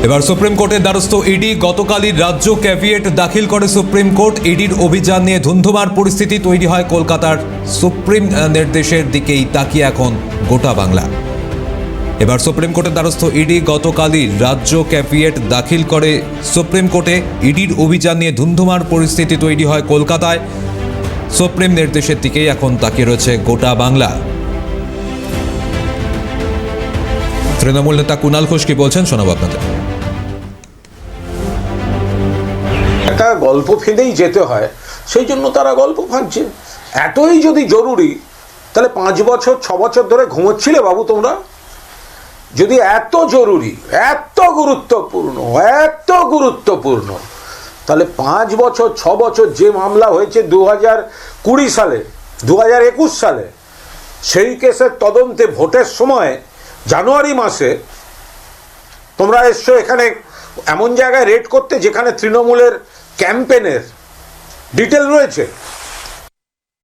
এবার সুপ্রিম কোর্টের দ্বারস্থ ইডি। গতকালই রাজ্য ক্যাভিয়েট দাখিল করে সুপ্রিম কোর্ট। ইডির অভিযান নিয়ে ধুন্ধুমার পরিস্থিতি তৈরি হয় কলকাতার। সুপ্রিম নির্দেশের দিকেই তাকিয়ে এখন গোটা বাংলা। এবার সুপ্রিম কোর্টের দ্বারস্থ ইডি গতকালই রাজ্য ক্যাভিয়েট দাখিল করে সুপ্রিম কোর্টে। ইডির অভিযান নিয়ে ধুন্ধুমার পরিস্থিতি তৈরি হয় কলকাতায়। সুপ্রিম নির্দেশের দিকেই এখন তাকিয়ে রয়েছে গোটা বাংলা। তৃণমূল নেতা কুণাল ঘোষ কি বলছেন শোনাবো আপনাদের। একটা গল্প ফেঁদেই যেতে হয়, সেই জন্য তারা গল্প ফাঁদছে। এতই যদি জরুরি, তাহলে 5 বছর 6 বছর ধরে ঘুমোচ্ছিলে বাবু তোমরা? যদি এত জরুরি, এত গুরুত্বপূর্ণ, তাহলে 5 বছর 6 বছর যে মামলা হয়েছে 2020 সালে 2021 সালে, সেই কেসের তদন্তে ভোটের সময় জানুয়ারি মাসে তোমরা এসছো এখানে এমন জায়গায় রেড করতে যেখানে তৃণমূলের ক্যাম্পেনের ডিটেল রয়েছে।